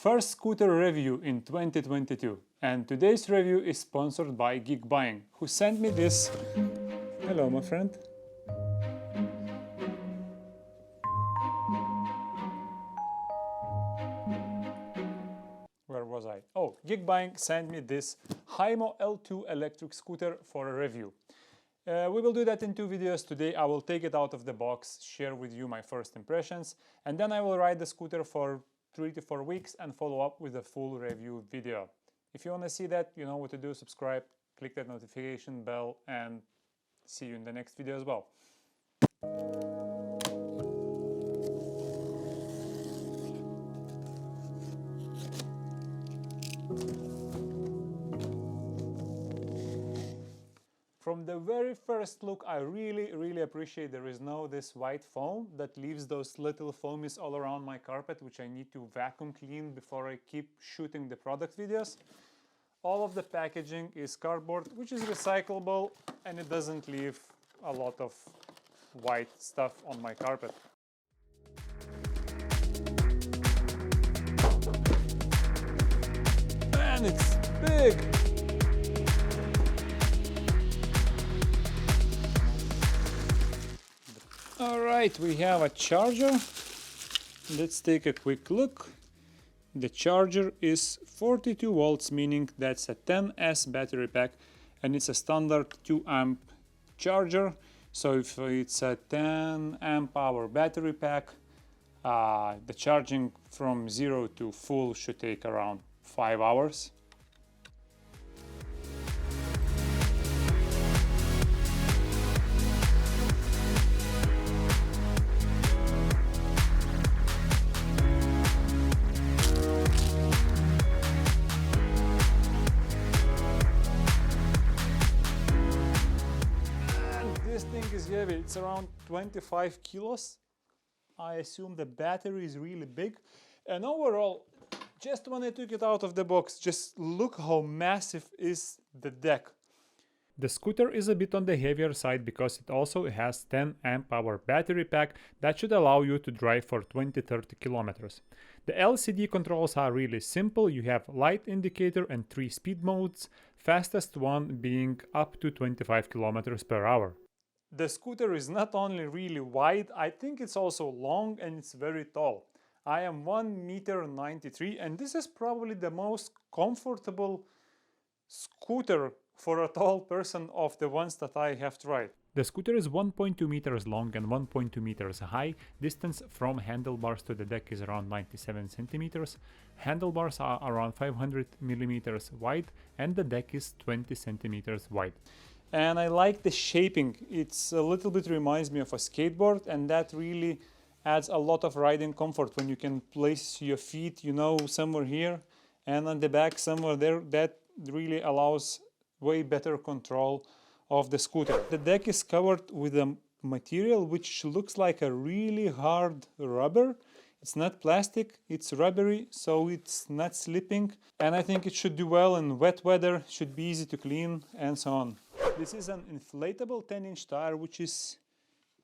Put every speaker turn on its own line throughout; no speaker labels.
First scooter review in 2022, and today's review is sponsored by Baym, who sent me this. Hello, my friend. Where was I? Oh, Baym sent me this Himo L2 electric scooter for a review. We will do that in two videos. Today I will take it out of the box, share with you my first impressions, and then I will ride the scooter for 3 to 4 weeks and follow up with a full review video. If you want to see that, you know what to do. Subscribe, click that notification bell, and see you in the next video as well. From the very first look, I really appreciate there is no this white foam that leaves those little foamies all around my carpet, which I need to vacuum clean before I keep shooting the product videos. All of the packaging is cardboard, which is recyclable, and it doesn't leave a lot of white stuff on my carpet. Man, it's big! Alright, we have a charger. Let's take a quick look. The charger is 42 volts, meaning that's a 10S battery pack, and it's a standard 2 amp charger. So if it's a 10 amp hour battery pack, the charging from 0 to full should take around 5 hours. This thing is heavy, it's around 25 kilos. I assume the battery is really big. And overall, just when I took it out of the box, just look how massive is the deck. The scooter is a bit on the heavier side because it also has 10 amp hour battery pack that should allow you to drive for 20-30 kilometers. The LCD controls are really simple. You have light indicator and 3 speed modes, fastest one being up to 25 kilometers per hour. The scooter is not only really wide, I think it's also long and it's very tall. I am 1.93 m, and this is probably the most comfortable scooter for a tall person of the ones that I have tried. The scooter is 1.2 meters long and 1.2 meters high. Distance from handlebars to the deck is around 97 centimeters. Handlebars are around 500 millimeters wide and the deck is 20 centimeters wide. And I like the shaping. It's a little bit reminds me of a skateboard, and that really adds a lot of riding comfort when you can place your feet, you know, somewhere here and on the back somewhere there. That really allows way better control of the scooter. The deck is covered with a material which looks like a really hard rubber. It's not plastic, it's rubbery, so it's not slipping, and I think it should do well in wet weather, should be easy to clean, and so on. This is an inflatable 10-inch tire, which is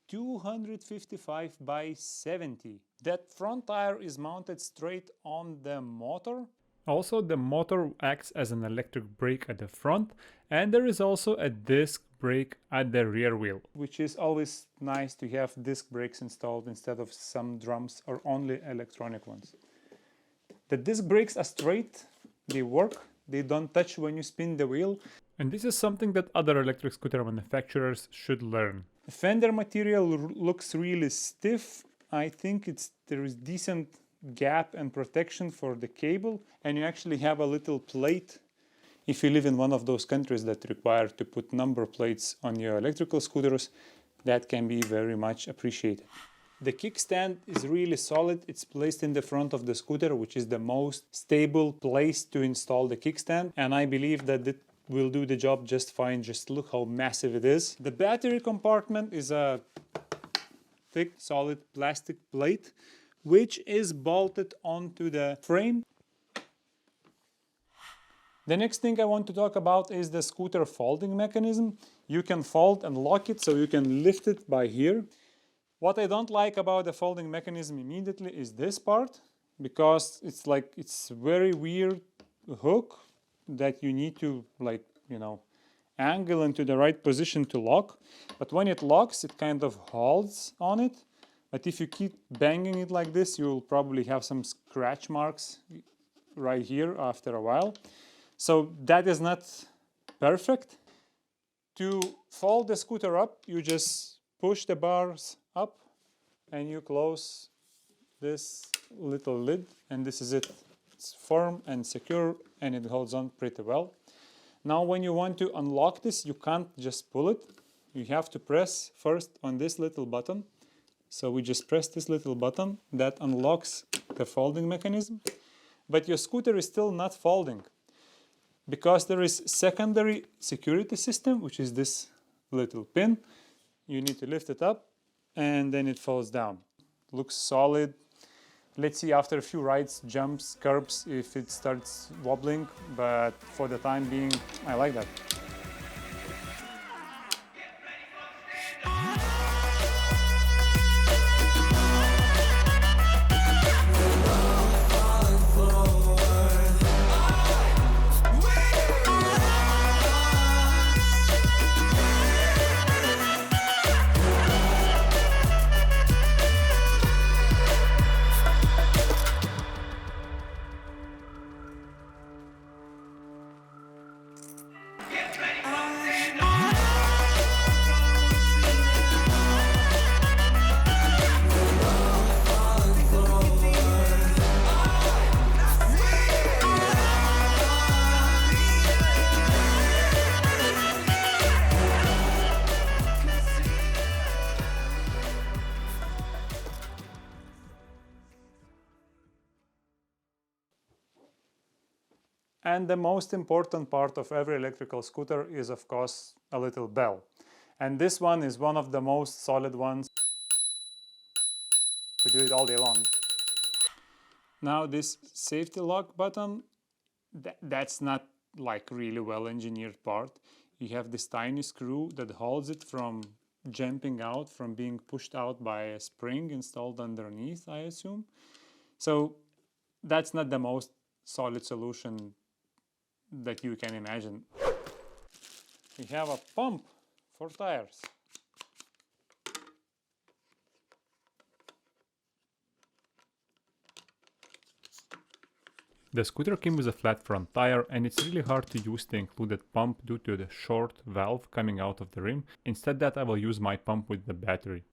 255 by 70. That front tire is mounted straight on the motor. Also, the motor acts as an electric brake at the front, and there is also a disc brake at the rear wheel, which is always nice to have disc brakes installed instead of some drums or only electronic ones. The disc brakes are straight, they work, they don't touch when you spin the wheel. And this is something that other electric scooter manufacturers should learn. The fender material looks really stiff. I think there is decent gap and protection for the cable, and you actually have a little plate if you live in one of those countries that require to put number plates on your electrical scooters. That can be very much appreciated. The kickstand is really solid. It's placed in the front of the scooter, which is the most stable place to install the kickstand, and I believe that it will do the job just fine. Just look how massive it is. The battery compartment is a thick solid plastic plate which is bolted onto the frame. The next thing I want to talk about is the scooter folding mechanism. You can fold and lock it, so you can lift it by here. What I don't like about the folding mechanism immediately is this part. because it's like, it's very weird hook that you need to, like, you know, angle into the right position to lock. But when it locks, it kind of holds on it. But if you keep banging it like this, you'll probably have some scratch marks right here after a while. So that is not perfect. To fold the scooter up, you just push the bars up and you close this little lid, and this is it. It's firm and secure and it holds on pretty well. Now when you want to unlock this, you can't just pull it. You have to press first on this little button. So we just press this little button that unlocks the folding mechanism. But your scooter is still not folding, because there is secondary security system, which is this little pin. You need to lift it up and then it falls down. Looks solid. Let's see after a few rides, jumps, curbs, if it starts wobbling, but for the time being, I like that. And the most important part of every electrical scooter is, of course, a little bell. And this one is one of the most solid ones. Could do it all day long. Now this safety lock button, that's not like really well engineered part. You have this tiny screw that holds it from jumping out, from being pushed out by a spring installed underneath, I assume. So that's not the most solid solution that you can imagine. We have a pump for tires.
The scooter came with a flat front tire, and it's really hard to use the included pump due to the short valve coming out of the rim. Instead that I will use my pump with the battery.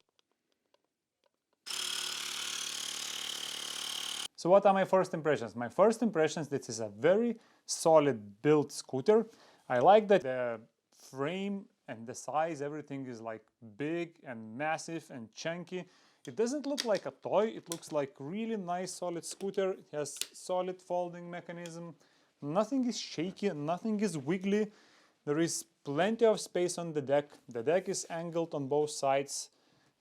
So what are my first impressions? My first impressions, this is a very solid built scooter. I like that the frame and the size, everything is like big and massive and chunky. It doesn't look like a toy, it looks like really nice solid scooter. It has solid folding mechanism. Nothing is shaky, nothing is wiggly. There is plenty of space on the deck. The deck is angled on both sides.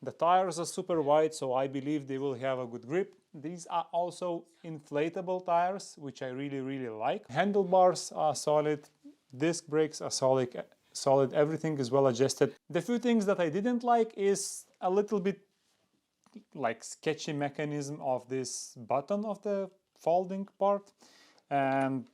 The tires are super wide, so I believe they will have a good grip. These are also inflatable tires, which I really like. Handlebars are solid, disc brakes are solid, everything is well adjusted. The few things that I didn't like is a little bit like sketchy mechanism of this button of the folding part, and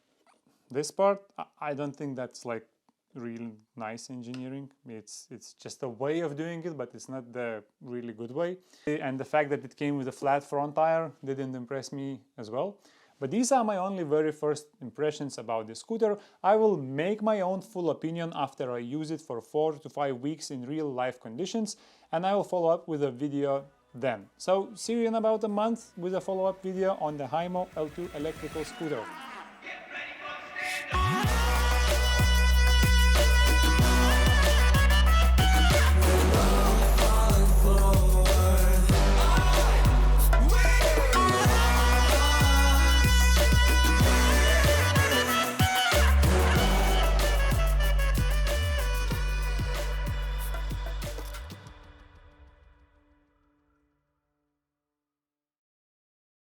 this part, I don't think that's like real nice engineering. It's just a way of doing it, but it's not the really good way. And the fact that it came with a flat front tire didn't impress me as well. But these are my only very first impressions about the scooter. I will make my own full opinion after I use it for 4 to 5 weeks in real life conditions, and I will follow up with a video then. So see you in about a month with a follow-up video on the Himo L2 electrical scooter.